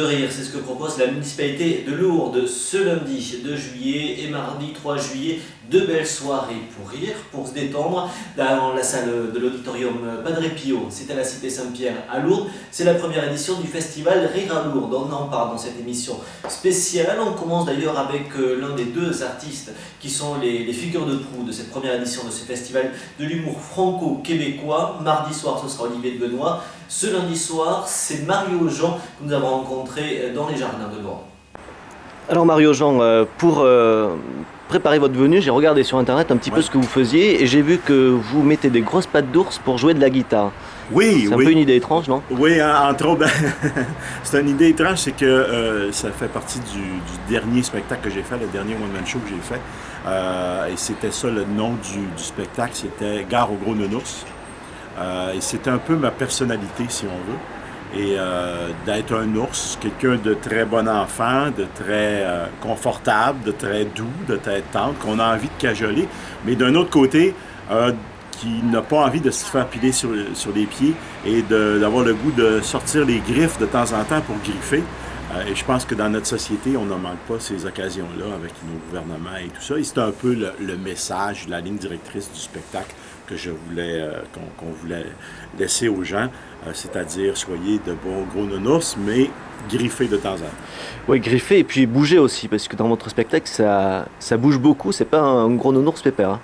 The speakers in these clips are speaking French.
rire, c'est ce que propose la municipalité de Lourdes ce lundi 2 juillet et mardi 3 juillet. Deux belles soirées pour rire, pour se détendre dans la salle de l'auditorium Padre Pio. C'est à la cité Saint-Pierre à Lourdes. C'est la première édition du festival Rire à Lourdes. On en parle dans cette émission spéciale. On commence d'ailleurs avec l'un des deux artistes qui sont les figures de proue de cette première édition de ce festival de l'humour franco-québécois. Mardi soir, ce sera Olivier de Benoît. Ce lundi soir, c'est Mario Jean que nous avons rencontré dans les jardins de Lourdes. Alors Mario Jean, pour préparer votre venue, j'ai regardé sur internet un petit peu ce que vous faisiez et j'ai vu que vous mettez des grosses pattes d'ours pour jouer de la guitare. Oui, c'est un peu une idée étrange, non? Oui, entre autres, c'est une idée étrange, c'est que ça fait partie du dernier spectacle que j'ai fait, le dernier one-man show que j'ai fait. Et c'était ça le nom du spectacle, c'était Gare au gros nounours. Et c'était un peu ma personnalité, si on veut. Et d'être un ours, quelqu'un de très bon enfant, de très confortable, de très doux, de très tendre, qu'on a envie de cajoler, mais d'un autre côté, qui n'a pas envie de se faire piler sur les pieds et d'avoir le goût de sortir les griffes de temps en temps pour griffer. Et je pense que dans notre société, on ne manque pas ces occasions-là avec nos gouvernements et tout ça. Et c'est un peu le message, la ligne directrice du spectacle que je voulais, qu'on voulait laisser aux gens, c'est-à-dire soyez de bons gros nounours, mais griffez de temps en temps. Oui, griffer et puis bouger aussi, parce que dans votre spectacle, ça bouge beaucoup, c'est pas un gros nounours pépère.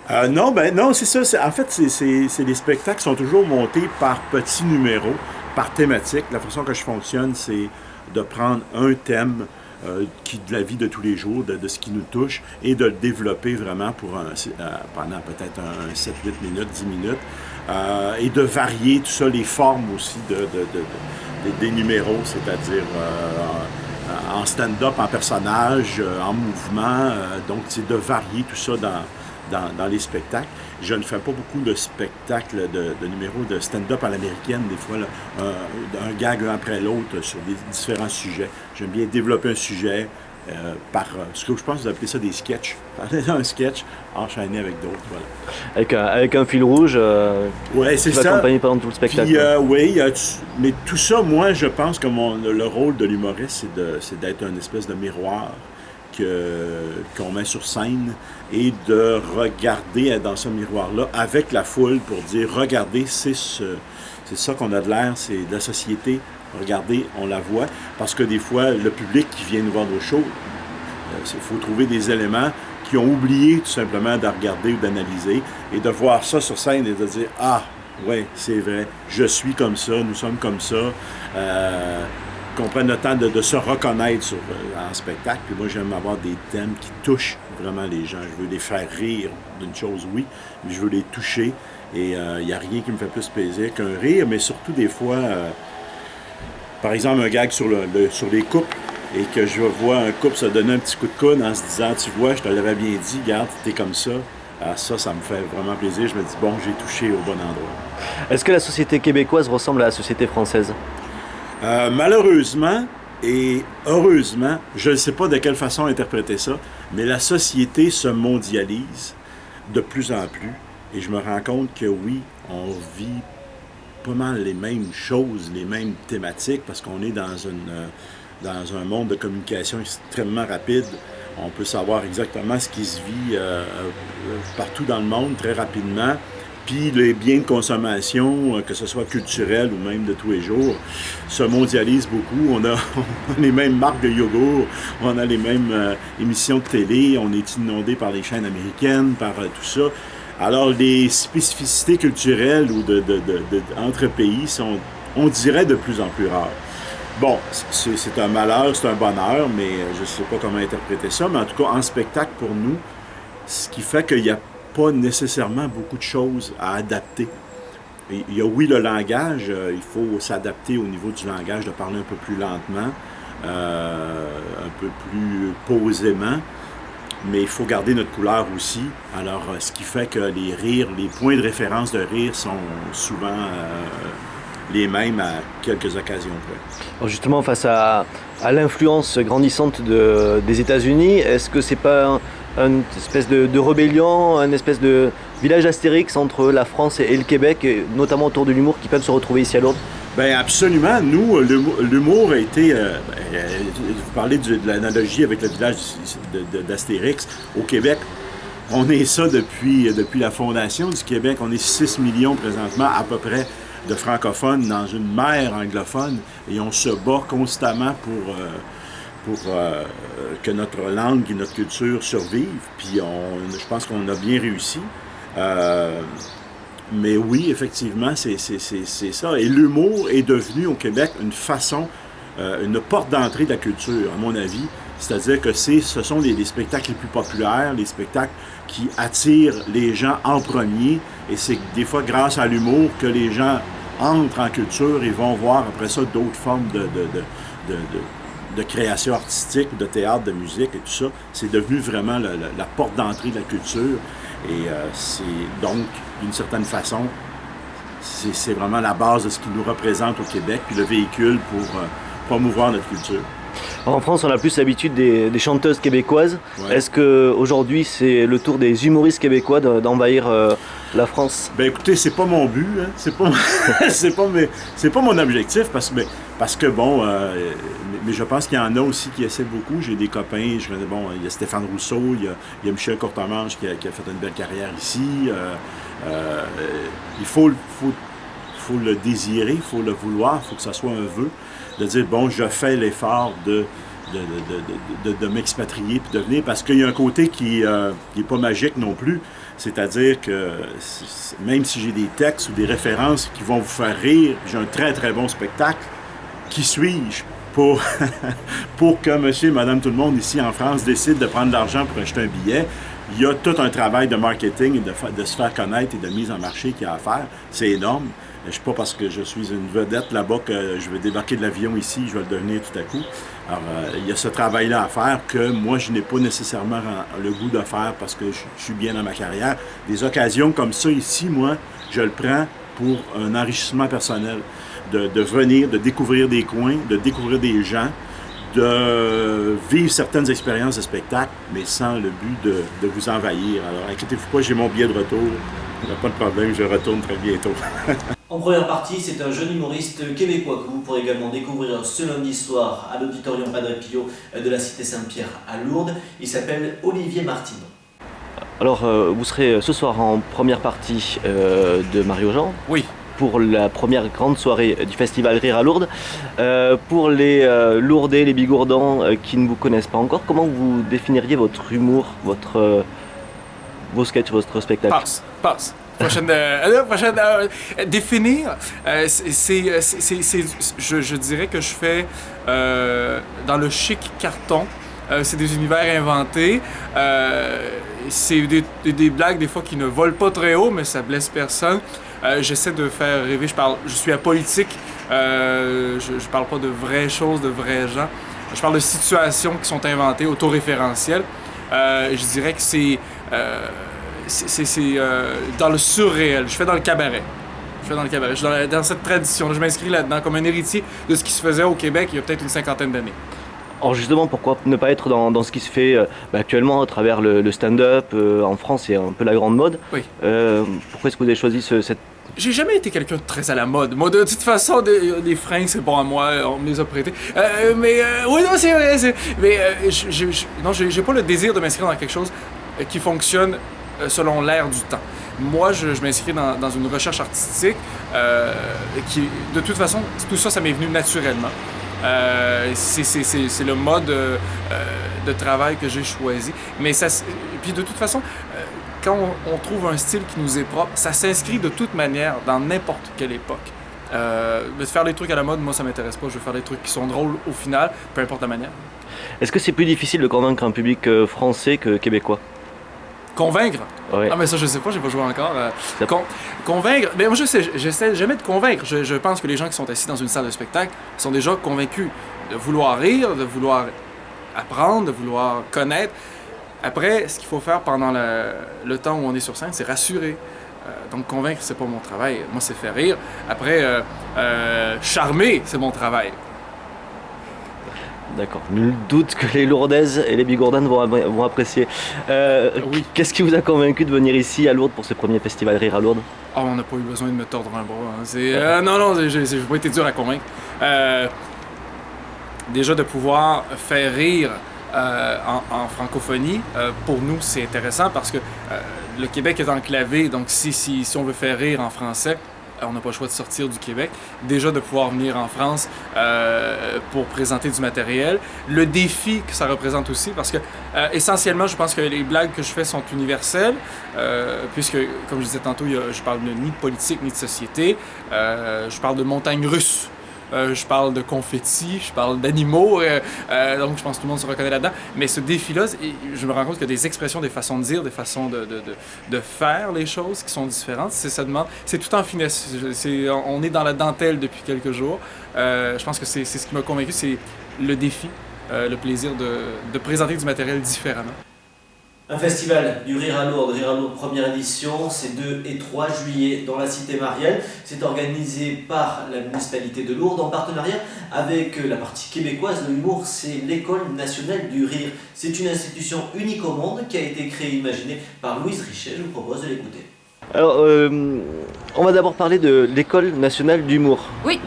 Hein? Non, c'est ça. En fait, les spectacles sont toujours montés par petits numéros, par thématique. La façon que je fonctionne, c'est de prendre un thème de la vie de tous les jours, de ce qui nous touche, et de le développer vraiment pendant peut-être 7-8 minutes, 10 minutes, et de varier tout ça, les formes aussi des numéros, c'est-à-dire en stand-up, en personnage, en mouvement, donc c'est de varier tout ça dans les spectacles. Je ne fais pas beaucoup de spectacles de numéros de stand-up à l'américaine, des fois, là, un gag l'un après l'autre sur des différents sujets. J'aime bien développer un sujet ce que je pense que vous appelez ça des sketchs. Un sketch enchaîné avec d'autres, voilà. Avec un fil rouge ouais, c'est qui va accompagner pendant tout le spectacle. Puis, oui, mais tout ça, moi, je pense que le rôle de l'humoriste, c'est d'être une espèce de miroir qu'on met sur scène et de regarder dans ce miroir-là avec la foule pour dire « Regardez, c'est ça qu'on a de l'air, c'est de la société. Regardez, on la voit. » Parce que des fois, le public qui vient nous voir au show, il faut trouver des éléments qui ont oublié tout simplement de regarder ou d'analyser et de voir ça sur scène et de dire « Ah, ouais, c'est vrai, je suis comme ça, nous sommes comme ça. » Qu'on prenne le temps de se reconnaître en spectacle. Puis moi, j'aime avoir des thèmes qui touchent vraiment les gens. Je veux les faire rire d'une chose, oui, mais je veux les toucher. Et il n'y a rien qui me fait plus plaisir qu'un rire, mais surtout des fois, par exemple, un gag sur les couples, et que je vois un couple se donner un petit coup de coude en se disant « Tu vois, je te l'avais bien dit, regarde, t'es comme ça. » Alors ça me fait vraiment plaisir. Je me dis « Bon, j'ai touché au bon endroit. » Est-ce que la société québécoise ressemble à la société française? Malheureusement et heureusement, je ne sais pas de quelle façon interpréter ça, mais la société se mondialise de plus en plus. Et je me rends compte que oui, on vit pas mal les mêmes choses, les mêmes thématiques, parce qu'on est dans un monde de communication extrêmement rapide. On peut savoir exactement ce qui se vit partout dans le monde très rapidement. Puis les biens de consommation, que ce soit culturel ou même de tous les jours, se mondialisent beaucoup. On a les mêmes marques de yogourt, on a les mêmes émissions de télé, on est inondé par les chaînes américaines, par tout ça. Alors les spécificités culturelles ou entre pays sont, on dirait, de plus en plus rares. Bon, c'est un malheur, c'est un bonheur, mais je ne sais pas comment interpréter ça. Mais en tout cas, en spectacle, pour nous, ce qui fait qu'il y a pas nécessairement beaucoup de choses à adapter. Il y a, oui, le langage, il faut s'adapter au niveau du langage, de parler un peu plus lentement, un peu plus posément, mais il faut garder notre couleur aussi. Alors, ce qui fait que les rires, les points de référence de rire sont souvent les mêmes à quelques occasions près. Alors justement, face à l'influence grandissante des États-Unis, est-ce que c'est pas une espèce de rébellion, une espèce de village Astérix entre la France et le Québec, et notamment autour de l'humour, qui peuvent se retrouver ici à Lourdes? Ben absolument. Nous, l'humour a été... vous parlez de l'analogie avec le village d'Astérix au Québec. On est ça depuis la fondation du Québec. On est 6 millions présentement à peu près de francophones dans une mer anglophone. Et on se bat constamment pour que notre langue et notre culture survivent. Puis je pense qu'on a bien réussi. Mais oui, effectivement, c'est ça. Et l'humour est devenu au Québec une façon, une porte d'entrée de la culture, à mon avis. C'est-à-dire que ce sont les spectacles les plus populaires, les spectacles qui attirent les gens en premier. Et c'est des fois grâce à l'humour que les gens entrent en culture et vont voir après ça d'autres formes de création artistique, de théâtre, de musique et tout ça. C'est devenu vraiment la porte d'entrée de la culture. Et c'est donc, d'une certaine façon, c'est vraiment la base de ce qui nous représente au Québec, puis le véhicule pour promouvoir notre culture. En France, on a plus l'habitude des chanteuses québécoises. Ouais. Est-ce qu'aujourd'hui, c'est le tour des humoristes québécois d'envahir la France? Ben écoutez, c'est pas mon but, hein. c'est pas mon objectif, parce que bon, mais je pense qu'il y en a aussi qui essaient beaucoup. J'ai des copains, il y a Stéphane Rousseau, il y a Michel Courtemanche qui a fait une belle carrière ici. Il faut le désirer, il faut le vouloir, il faut que ça soit un vœu, de dire, bon, je fais l'effort de m'expatrier puis de venir, parce qu'il y a un côté qui est pas magique non plus. C'est-à-dire que même si j'ai des textes ou des références qui vont vous faire rire, j'ai un très très bon spectacle, qui suis-je pour que monsieur et madame tout le monde ici en France décide de prendre de l'argent pour acheter un billet? Il y a tout un travail de marketing et de se faire connaître et de mise en marché qu'il y a à faire. C'est énorme. Je ne suis pas parce que je suis une vedette là-bas que je vais débarquer de l'avion ici, je vais le devenir tout à coup. Alors, il y a ce travail-là à faire que moi, je n'ai pas nécessairement le goût de faire parce que je suis bien dans ma carrière. Des occasions comme ça ici, moi, je le prends pour un enrichissement personnel. De venir, de découvrir des coins, de découvrir des gens, de vivre certaines expériences de spectacle, mais sans le but de vous envahir. Alors, inquiétez-vous pas, j'ai mon billet de retour. Il n'y a pas de problème, je retourne très bientôt. En première partie, c'est un jeune humoriste québécois que vous pourrez également découvrir ce lundi soir à l'auditorium Padre Pio de la Cité Saint-Pierre à Lourdes. Il s'appelle Olivier Martineau. Alors, vous serez ce soir en première partie de Mario Jean. Oui. Pour la première grande soirée du festival Rire à Lourdes. Pour les Lourdais, les Bigourdans qui ne vous connaissent pas encore, comment vous définiriez votre humour, vos sketchs, votre spectacle? Passe. Prochaine, définir, je dirais que je fais dans le chic carton. C'est des univers inventés. C'est des blagues des fois qui ne volent pas très haut, mais ça blesse personne. J'essaie de faire rêver. Je suis apolitique. Je parle pas de vraies choses, de vrais gens. Je parle de situations qui sont inventées, autoréférentielles. Je dirais que c'est dans le surréel. Je fais dans le cabaret. Je suis dans cette tradition. Je m'inscris là-dedans comme un héritier de ce qui se faisait au Québec il y a peut-être une cinquantaine d'années. Alors justement, pourquoi ne pas être dans ce qui se fait actuellement à travers le stand-up en France, c'est un peu la grande mode. Oui. Pourquoi est-ce que vous avez choisi cette... J'ai jamais été quelqu'un de très à la mode. Moi, de toute façon, des fringues, c'est bon à moi, on me les a prêtés. Oui, non, c'est vrai. J'ai pas le désir de m'inscrire dans quelque chose qui fonctionne selon l'ère du temps. Moi, je m'inscris dans une recherche artistique qui, de toute façon, tout ça, ça m'est venu naturellement. C'est le mode de travail que j'ai choisi. Mais puis de toute façon, quand on trouve un style qui nous est propre, ça s'inscrit de toute manière dans n'importe quelle époque. De faire des trucs à la mode, moi ça m'intéresse pas. Je veux faire des trucs qui sont drôles au final, peu importe la manière. Est-ce que c'est plus difficile de convaincre un public français que québécois? Convaincre? Ouais. Ah mais ça je sais pas, j'ai pas joué encore. Convaincre? Mais moi j'essaie jamais de convaincre. Je pense que les gens qui sont assis dans une salle de spectacle sont déjà convaincus de vouloir rire, de vouloir apprendre, de vouloir connaître. Après, ce qu'il faut faire pendant le temps où on est sur scène, c'est rassurer. Donc convaincre, c'est pas mon travail. Moi, c'est faire rire. Après, charmer, c'est mon travail. D'accord. Nul doute que les Lourdaises et les Bigourdanes vont apprécier. Oui. Qu'est-ce qui vous a convaincu de venir ici à Lourdes pour ce premier festival Rire à Lourdes? Oh, on n'a pas eu besoin de me tordre un bras. Hein. Non, j'ai pas été dur à convaincre. Déjà de pouvoir faire rire en francophonie, pour nous, c'est intéressant parce que le Québec est enclavé, donc si on veut faire rire en français, on n'a pas le choix de sortir du Québec. Déjà de pouvoir venir en France pour présenter du matériel. Le défi que ça représente aussi, parce que essentiellement, je pense que les blagues que je fais sont universelles, puisque, comme je disais tantôt, je parle ni de politique ni de société. Je parle de montagnes russes. Je parle de confettis, je parle d'animaux, donc je pense que tout le monde se reconnaît là-dedans. Mais ce défi-là, je me rends compte qu'il y a des expressions, des façons de dire, des façons de faire les choses qui sont différentes. C'est tout en finesse. On est dans la dentelle depuis quelques jours. Je pense que c'est ce qui m'a convaincu, c'est le défi, le plaisir de présenter du matériel différemment. Un festival du Rire à Lourdes première édition, c'est 2 et 3 juillet dans la cité Marielle. C'est organisé par la municipalité de Lourdes en partenariat avec la partie québécoise de l'humour, c'est l'École nationale du rire. C'est une institution unique au monde qui a été créée et imaginée par Louise Richet. Je vous propose de l'écouter. Alors, on va d'abord parler de l'École nationale d'humour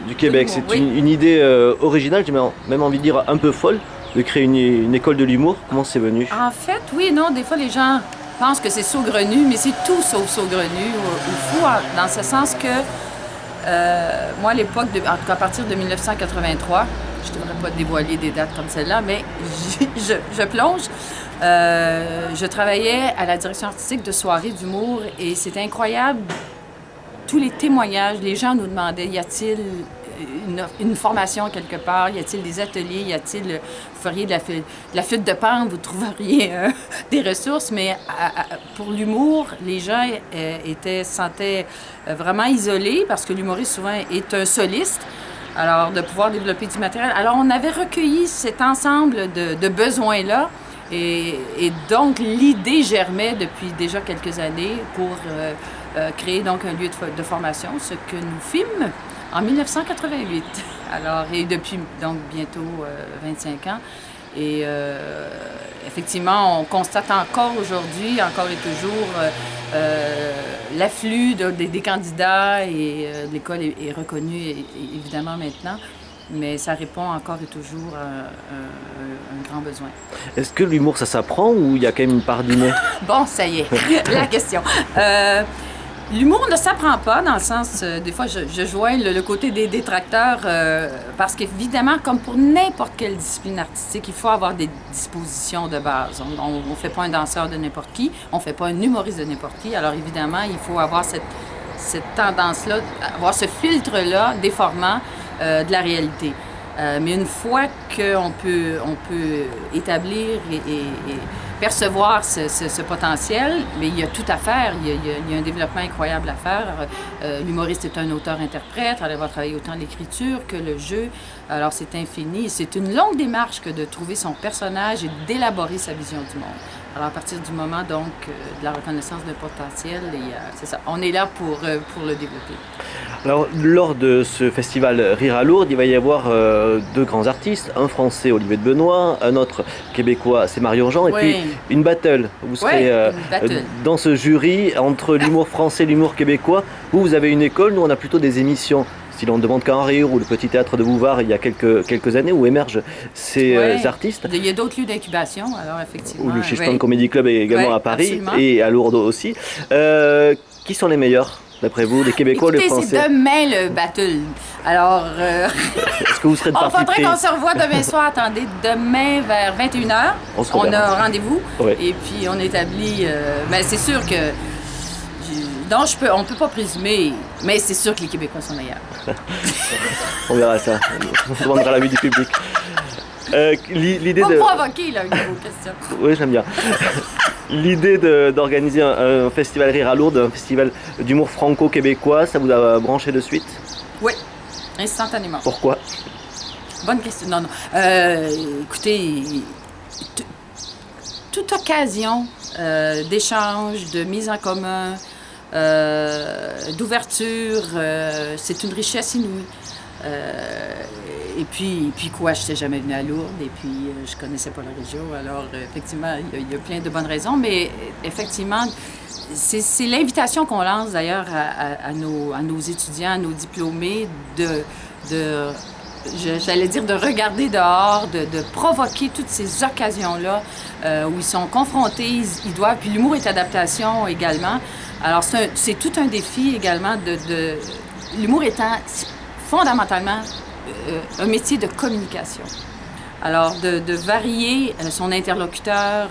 du Québec. C'est une idée originale, j'ai même envie de dire un peu folle, de créer une école de l'humour. Comment c'est venu? En fait, oui et non. Des fois, les gens pensent que c'est saugrenu, mais c'est tout sauf saugrenu ou fou, dans ce sens que moi, à l'époque, en tout cas à partir de 1983, je ne devrais pas dévoiler des dates comme celle-là, mais je plonge. Je travaillais à la direction artistique de soirées d'humour et c'était incroyable. Tous les témoignages, les gens nous demandaient, y a-t-il une formation quelque part, y a-t-il des ateliers, y a-t-il, vous feriez de la flûte de pan, vous trouveriez des ressources, mais pour l'humour, les gens se sentaient vraiment isolés parce que l'humoriste souvent est un soliste. Alors, de pouvoir développer du matériel. Alors, on avait recueilli cet ensemble de besoins-là. Et donc, l'idée germait depuis déjà quelques années pour créer donc un lieu de formation, ce que nous fîmes en 1988. Alors, et depuis donc bientôt 25 ans. Et effectivement, on constate encore aujourd'hui, encore et toujours, l'afflux des candidats et l'école est reconnue évidemment maintenant. Mais ça répond encore et toujours à un grand besoin. Est-ce que l'humour, ça s'apprend ou il y a quand même une part d'inné? Bon, ça y est, la question. L'humour ne s'apprend pas, dans le sens, des fois, je joins le côté des détracteurs, parce qu'évidemment, comme pour n'importe quelle discipline artistique, il faut avoir des dispositions de base. On ne fait pas un danseur de n'importe qui, on ne fait pas un humoriste de n'importe qui. Alors évidemment, il faut avoir cette tendance-là, avoir ce filtre-là déformant de la réalité. Mais une fois qu'on peut établir et percevoir ce potentiel, mais il y a tout à faire. Il y a un développement incroyable à faire. L'humoriste est un auteur-interprète. Elle va travailler autant l'écriture que le jeu. Alors, c'est infini. C'est une longue démarche que de trouver son personnage et d'élaborer sa vision du monde. Alors, à partir du moment, donc, de la reconnaissance de potentiel, c'est ça. On est là pour le développer. Alors, lors de ce festival Rire à Lourdes, il va y avoir deux grands artistes, un français, Olivier de Benoît, un autre québécois, c'est Marion Jean, et puis une battle. Vous serez dans ce jury entre l'humour français et l'humour québécois. Vous avez une école, nous on a plutôt des émissions. Si l'on ne demande qu'à en rire, ou le Petit Théâtre de Bouvard il y a quelques années, où émergent ces artistes. Il y a d'autres lieux d'incubation, alors effectivement. Ou le Chichton Comedy Club est également à Paris, absolument. Et à Lourdes aussi. Qui sont les meilleurs, d'après vous, les Québécois ou les Français? C'est demain le battle. Alors, est-ce que vous serez de parti pris? Il faudrait qu'on se revoie demain soir. Attendez, demain vers 21h, on a rendez-vous. Oui. Et puis on établit... mais c'est sûr que... Non, on ne peut pas présumer, mais c'est sûr que les Québécois sont meilleurs. On verra ça. On demandera l'avis du public. L'idée de provoquer, là, une nouvelle question. Oui, j'aime bien. L'idée d'organiser un festival Rire à Lourdes, un festival d'humour franco-québécois, ça vous a branché de suite? Oui, instantanément. Pourquoi? Bonne question. Non. Écoutez, toute occasion d'échange, de mise en commun, d'ouverture, c'est une richesse inouïe. puis quoi, je n'étais jamais venue à Lourdes et puis je connaissais pas la région. Alors, effectivement, il y a plein de bonnes raisons, mais effectivement, c'est l'invitation qu'on lance d'ailleurs à nos étudiants, à nos diplômés j'allais dire de regarder dehors, de provoquer toutes ces occasions-là où ils sont confrontés, ils doivent, puis l'humour est adaptation également. Alors c'est tout un défi également l'humour étant fondamentalement un métier de communication. Alors, de varier son interlocuteur,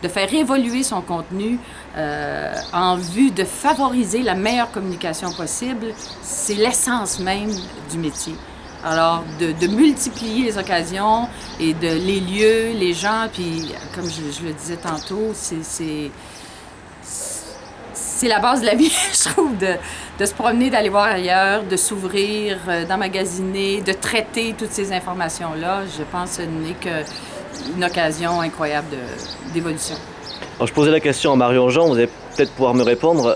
de faire évoluer son contenu en vue de favoriser la meilleure communication possible, c'est l'essence même du métier. Alors, de multiplier les occasions et les lieux, les gens, puis comme je le disais tantôt, c'est la base de la vie, je trouve, de se promener, d'aller voir ailleurs, de s'ouvrir, d'emmagasiner, de traiter toutes ces informations-là. Je pense que ce n'est qu'une occasion incroyable d'évolution. Alors, je posais la question à Marion Jean, vous allez peut-être pouvoir me répondre.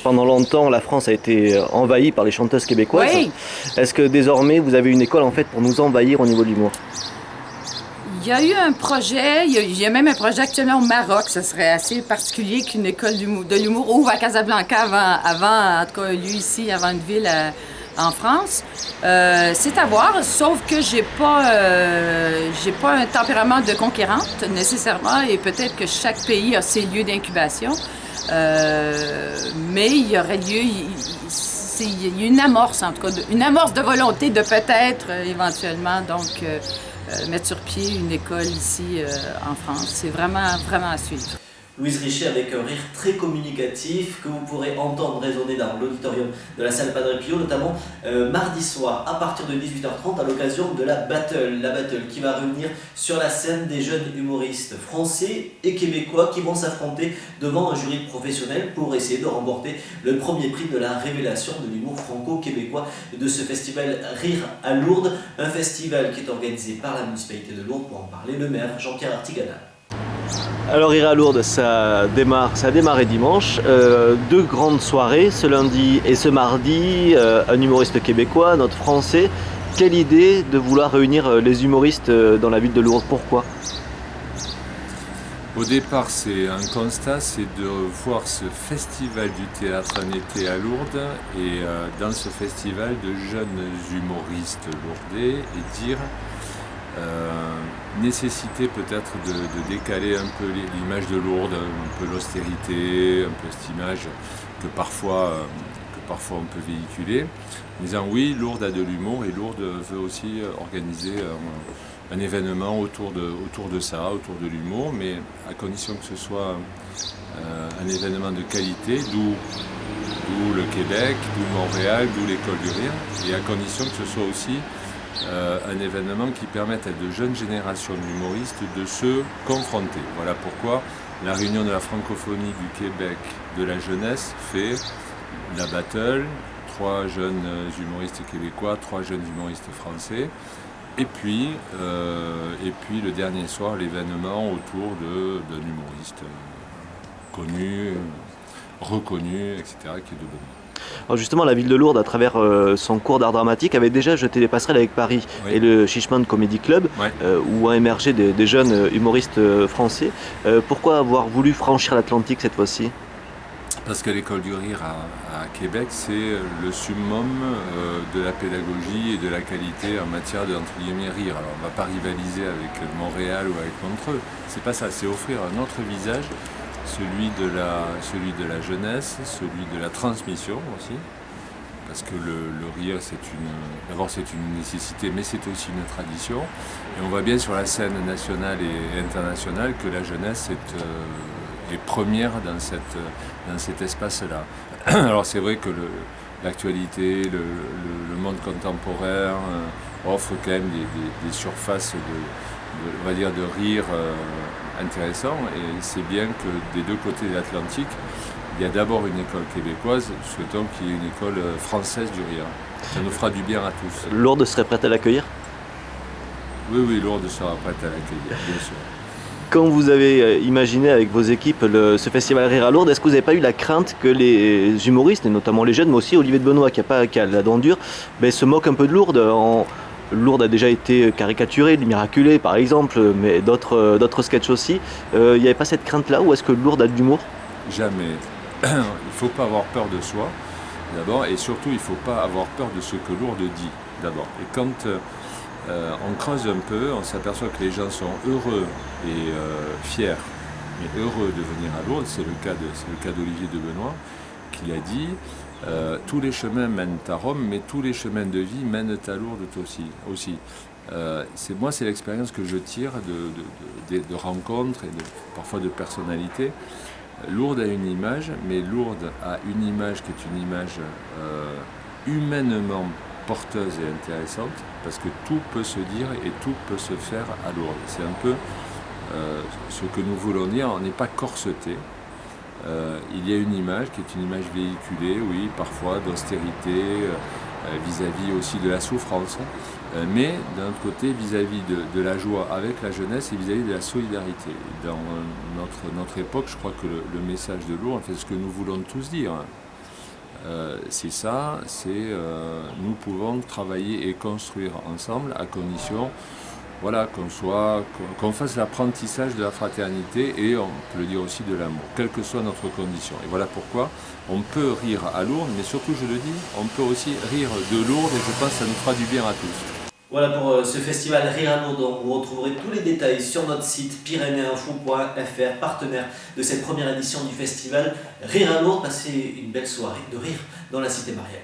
Pendant longtemps, la France a été envahie par les chanteuses québécoises. Oui. Est-ce que désormais, vous avez une école en fait pour nous envahir au niveau de l'humour? Il y a eu un projet, il y a même un projet actuellement au Maroc. Ce serait assez particulier qu'une école de l'humour ouvre à Casablanca avant, en tout cas, un lieu ici, avant une ville en France. C'est à voir, sauf que j'ai pas un tempérament de conquérante nécessairement, et peut-être que chaque pays a ses lieux d'incubation. Mais il y aurait lieu, il y a une amorce, en tout cas, une amorce de volonté de peut-être éventuellement, donc mettre sur pied une école ici en France. C'est vraiment, vraiment à suivre. Louise Richer avec un rire très communicatif que vous pourrez entendre résonner dans l'auditorium de la salle Padre Pio, notamment mardi soir à partir de 18h30 à l'occasion de la Battle qui va réunir sur la scène des jeunes humoristes français et québécois qui vont s'affronter devant un jury professionnel pour essayer de remporter le premier prix de la révélation de l'humour franco-québécois de ce festival Rire à Lourdes, un festival qui est organisé par la municipalité de Lourdes. Pour en parler, le maire Jean-Pierre Artiganal. Alors Rire à Lourdes, ça a démarré dimanche. Deux grandes soirées, ce lundi et ce mardi. Un humoriste québécois, notre français. Quelle idée de vouloir réunir les humoristes dans la ville de Lourdes? Pourquoi? Au départ, c'est un constat, c'est de voir ce festival du théâtre en été à Lourdes et dans ce festival de jeunes humoristes lourdais et dire nécessité peut-être de décaler un peu l'image de Lourdes, un peu l'austérité, un peu cette image que parfois on peut véhiculer, en disant oui, Lourdes a de l'humour et Lourdes veut aussi organiser un événement autour de ça, autour de l'humour, mais à condition que ce soit un événement de qualité, d'où le Québec, d'où Montréal, d'où l'École du Rire, et à condition que ce soit aussi un événement qui permette à de jeunes générations d'humoristes de se confronter. Voilà pourquoi la réunion de la francophonie du Québec de la jeunesse fait la battle, 3 jeunes humoristes québécois, 3 jeunes humoristes français, et puis le dernier soir, l'événement autour d'un humoriste connu, reconnu, etc., qui est de Benoît. Alors justement, la ville de Lourdes, à travers son cours d'art dramatique, avait déjà jeté des passerelles avec Paris et le Chichman Comedy Club, où ont émergé des jeunes humoristes français. Pourquoi avoir voulu franchir l'Atlantique cette fois-ci? Parce que l'École du Rire à Québec, c'est le summum de la pédagogie et de la qualité en matière de, entre guillemets, rire. Alors on ne va pas rivaliser avec Montréal ou avec Montreux, c'est pas ça, c'est offrir un autre visage, celui de la jeunesse, celui de la transmission aussi, parce que le rire, d'abord c'est une nécessité, mais c'est aussi une tradition. Et on voit bien sur la scène nationale et internationale que la jeunesse est première dans cet espace-là. Alors c'est vrai que l'actualité, le monde contemporain offre quand même des surfaces on va dire de rire intéressant, et c'est bien que des deux côtés de l'Atlantique, il y a d'abord une école québécoise, souhaitons qu'il y ait une école française du rire. Ça nous fera du bien à tous. Lourdes serait prête à l'accueillir? Oui, Lourdes sera prête à l'accueillir, bien sûr. Quand vous avez imaginé avec vos équipes ce festival Rire à Lourdes, est-ce que vous n'avez pas eu la crainte que les humoristes, et notamment les jeunes, mais aussi Olivier de Benoît qui a la dent dure, se moquent un peu de Lourdes Lourdes a déjà été caricaturée, miraculée par exemple, mais d'autres sketchs aussi. Il n'y avait pas cette crainte-là, ou est-ce que Lourdes a de l'humour? Jamais. Il ne faut pas avoir peur de soi, d'abord, et surtout, il ne faut pas avoir peur de ce que Lourdes dit, d'abord. Et quand on creuse un peu, on s'aperçoit que les gens sont heureux et fiers, mais heureux de venir à Lourdes. C'est le cas d'Olivier de Benoît, qui a dit tous les chemins mènent à Rome, mais tous les chemins de vie mènent à Lourdes aussi. C'est l'expérience que je tire de rencontres et parfois de personnalités. Lourdes a une image, mais Lourdes a une image qui est une image humainement porteuse et intéressante, parce que tout peut se dire et tout peut se faire à Lourdes. C'est un peu ce que nous voulons dire, on n'est pas corseté. Il y a une image qui est une image véhiculée, oui, parfois d'austérité, vis-à-vis aussi de la souffrance, mais d'un autre côté vis-à-vis de la joie avec la jeunesse et vis-à-vis de la solidarité. Dans notre époque, je crois que le message de Lourdes, c'est ce que nous voulons tous dire. C'est ça, nous pouvons travailler et construire ensemble à condition qu'on fasse l'apprentissage de la fraternité et on peut le dire aussi de l'amour, quelle que soit notre condition. Et voilà pourquoi on peut rire à Lourdes, mais surtout, je le dis, on peut aussi rire de Lourdes et je pense que ça nous fera du bien à tous. Voilà pour ce festival Rire à Lourdes. Vous retrouverez tous les détails sur notre site pyrénéinfo.fr, partenaire de cette première édition du festival Rire à Lourdes. Passez une belle soirée de rire dans la cité mariale.